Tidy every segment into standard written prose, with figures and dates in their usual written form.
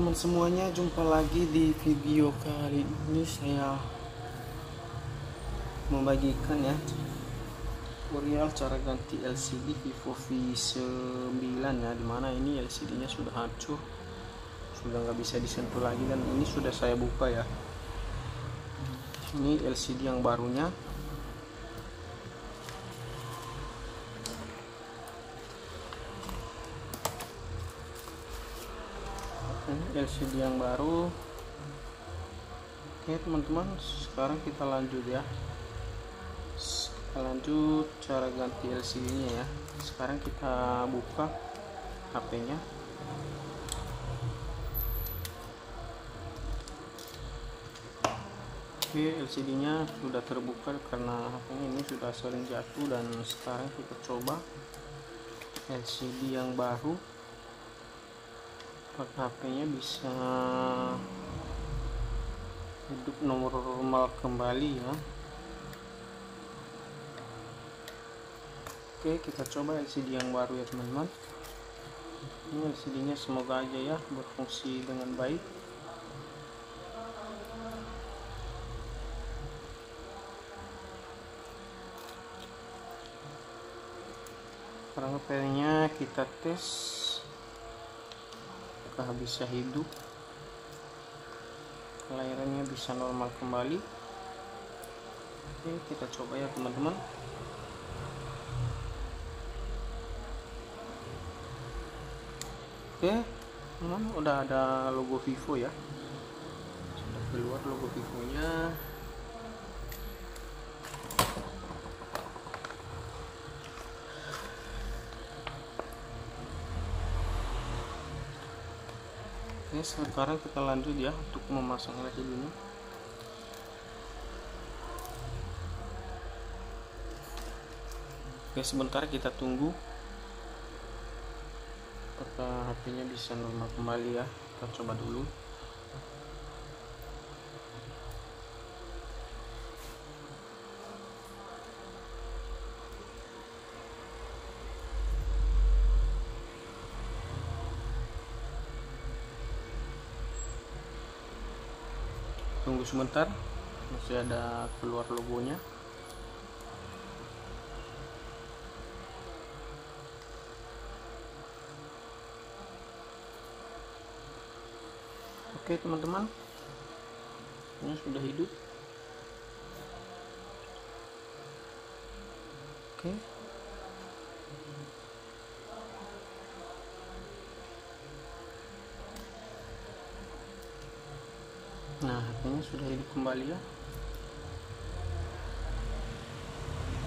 teman-teman semuanya, jumpa lagi di video kali ini. Saya membagikan ya tutorial cara ganti LCD Vivo V9 ya, dimana ini LCD nya sudah hancur, sudah nggak bisa disentuh lagi, dan ini sudah saya buka ya. Ini LCD yang barunya. Ini LCD yang baru. Oke teman-teman, sekarang kita lanjut ya. Kita lanjut cara ganti LCD nya ya. Sekarang kita buka HP nya. Oke, LCD nya sudah terbuka karena HP nya ini sudah sering jatuh, dan sekarang kita coba LCD yang baru. Apakah HP-nya bisa hidup normal kembali ya. Oke, kita coba LCD yang baru ya teman-teman. Ini LCD nya semoga aja ya berfungsi dengan baik. Sekarang HP-nya kita tes apakah bisa hidup, layarnya bisa normal kembali. Oke, kita coba ya teman-teman. Oke teman, udah ada logo Vivo ya, sudah keluar logo Vivo nya. Oke, sekarang kita lanjut ya untuk memasang LCD ini. Oke, sebentar kita tunggu apakah HP-nya bisa normal kembali ya. Kita coba dulu. Tunggu sebentar, masih ada keluar logonya. Oke teman-teman, ini sudah hidup. Oke, nah HP-nya sudah hidup kembali ya.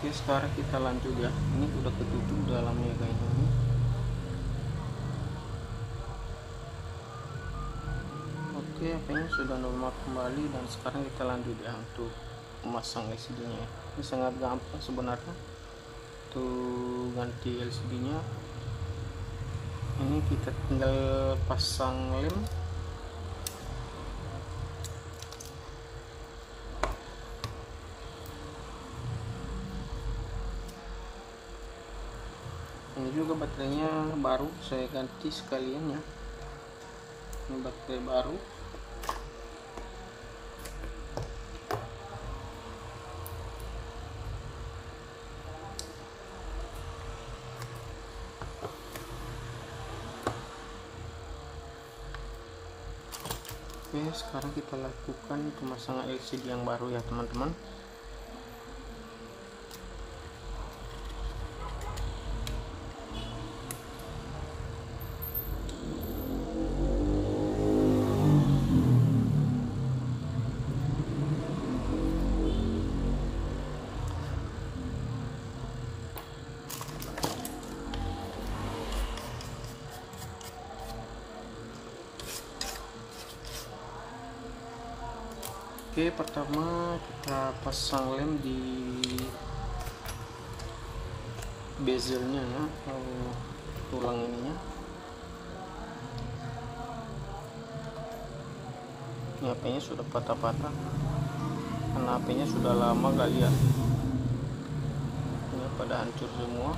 Oke, sekarang kita lanjut ya. Ini udah ketutup dalamnya kayak ini. Oke, HP-nya sudah normal kembali, dan sekarang kita lanjut ya untuk memasang LCD nya. Ini sangat gampang sebenarnya untuk ganti LCD nya. Ini kita tinggal pasang lem. Ini juga baterainya baru, saya ganti sekalian ya. Ini baterai baru. Oke, sekarang kita lakukan pemasangan LCD yang baru ya teman-teman. Oke, pertama kita pasang lem di bezelnya ya, atau tulang ininya. Ini HP-nya sudah patah-patah karena HP-nya sudah lama kali ya. Ini pada hancur semua.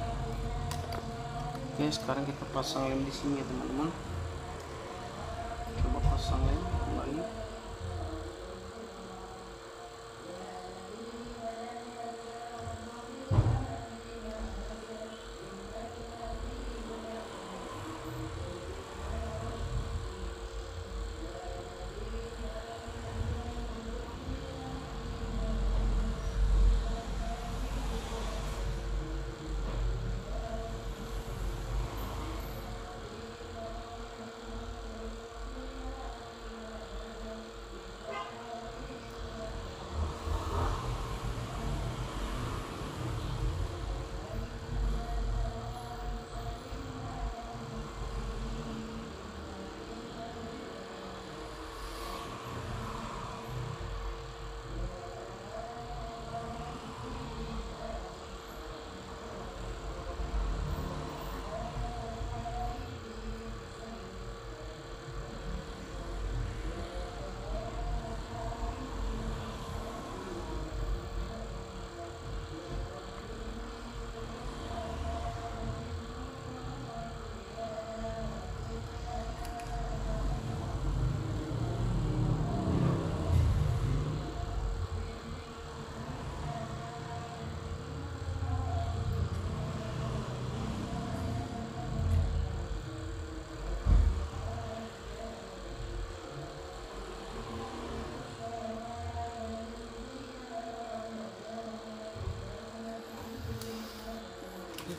Oke, sekarang kita pasang lem di sini ya teman-teman. Coba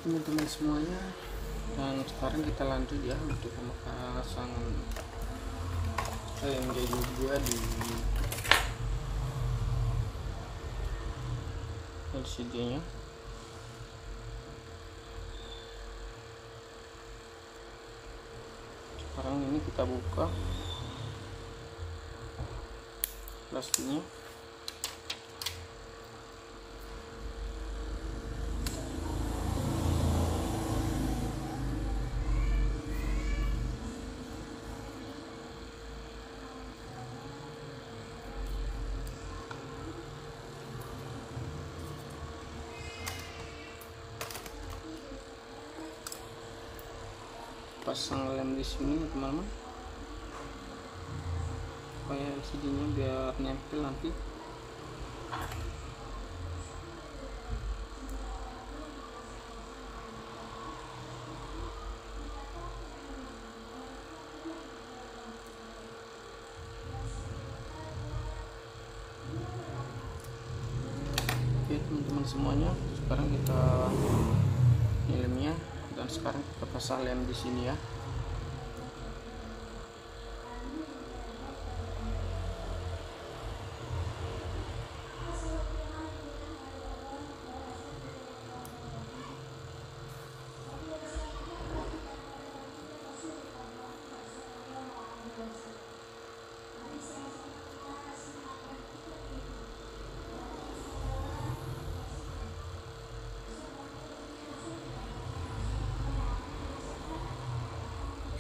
teman-teman semuanya, dan sekarang kita lanjut ya untuk pemasangan LMD juga di LCD nya. Sekarang ini kita buka plastiknya. Pasang lem di sini teman-teman, supaya LCD-nya biar nempel nanti. Oke teman-teman semuanya, sekarang kita lemnya, dan sekarang kita pasang lem di sini ya.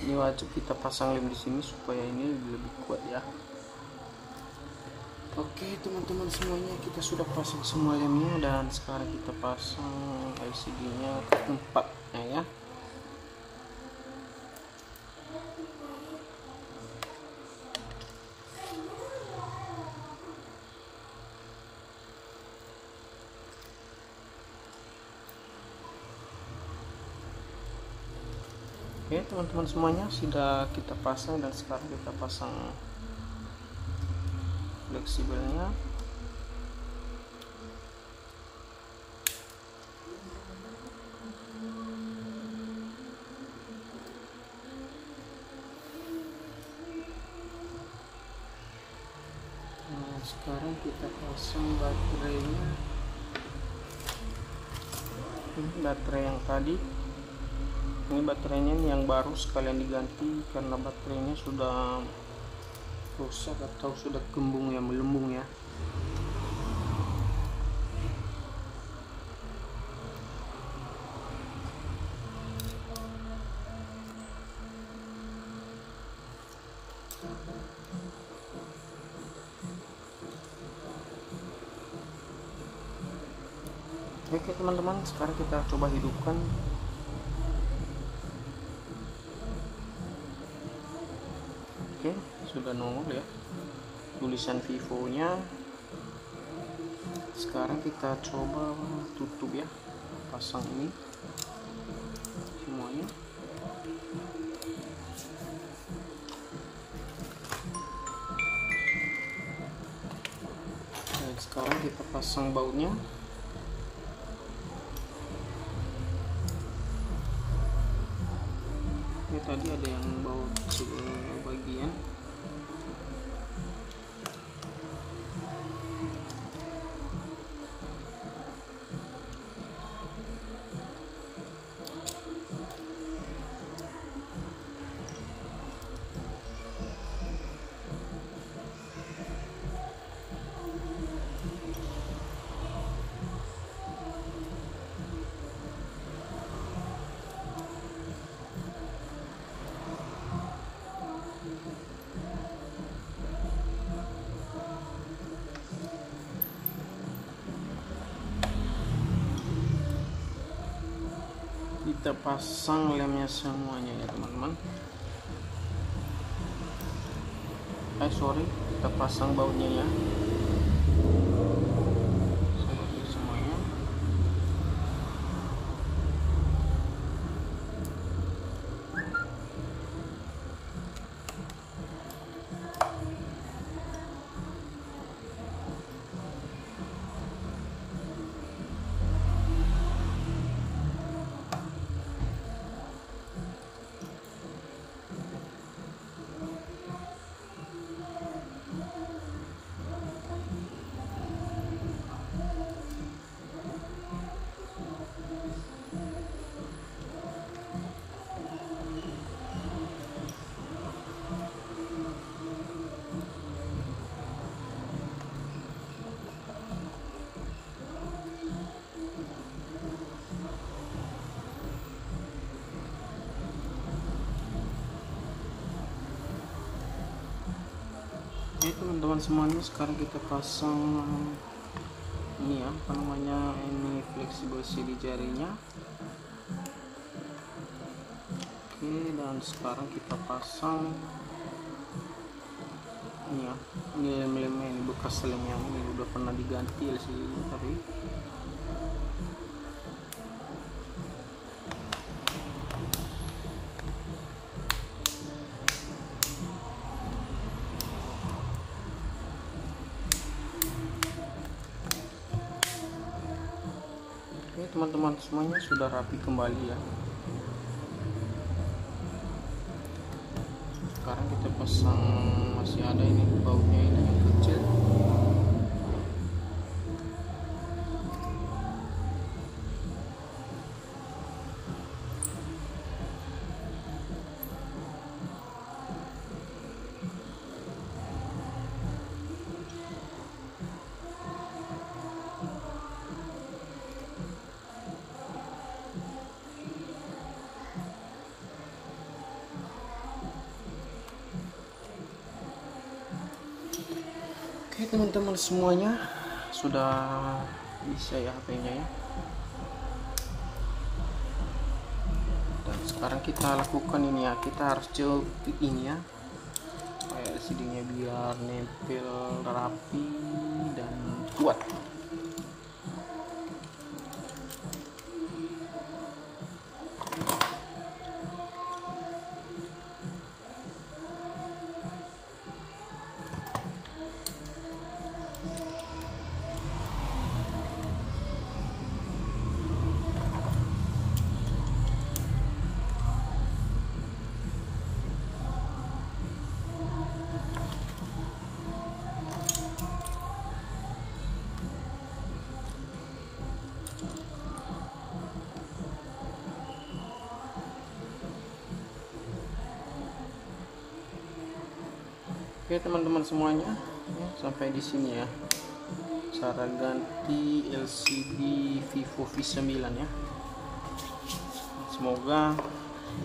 Ini wajib kita pasang lem di sini supaya ini lebih kuat ya. Oke teman-teman semuanya, kita sudah pasang semua lemnya, dan sekarang kita pasang LCD-nya ke tempatnya ya. Oke teman-teman semuanya, sudah kita pasang, dan sekarang kita pasang fleksibelnya. Nah, sekarang kita pasang baterainya. Ini baterai yang tadi. Ini baterainya yang baru sekalian diganti karena baterainya sudah rusak atau sudah gembung ya, melembung ya. Oke teman-teman, sekarang kita coba hidupkan. Oke, sudah nongol ya tulisan Vivo nya. Sekarang kita coba tutup ya, pasang ini semuanya. Dan sekarang kita pasang bautnya. Ini tadi ada yang baut bagian. Kita pasang lemnya semuanya ya teman-teman. Sorry, kita pasang bautnya ya. Seperti semuanya. Oke teman-teman semuanya, sekarang kita pasang ini ya, apa namanya, ini fleksibel CD jarinya. Oke, dan sekarang kita pasang ini ya, ini lem-lemnya, ini bekas lemnya, ini udah pernah diganti LCD tapi oke teman-teman semuanya, sudah rapi kembali ya. Sekarang kita pasang, masih ada ini bautnya ini yang kecil. Oke teman-teman semuanya, sudah bisa ya HP-nya ya. Dan sekarang kita lakukan ini ya, kita harus jepit ini ya, supaya LCD-nya biar nempel rapi dan kuat. Oke teman-teman semuanya, ya, sampai di sini ya cara ganti LCD Vivo V9 ya. Semoga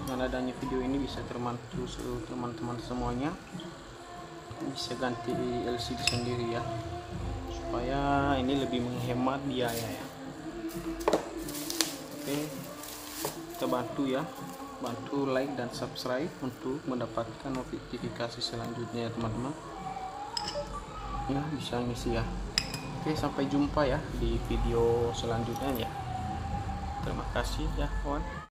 dengan adanya video ini bisa terbantu teman-teman semuanya, bisa ganti LCD sendiri ya, supaya ini lebih menghemat biaya ya. Oke, kita bantu ya, bantu like dan subscribe untuk mendapatkan notifikasi selanjutnya ya teman-teman ya, bisa ngisi ya. Oke, sampai jumpa ya di video selanjutnya ya. Terima kasih ya kawan.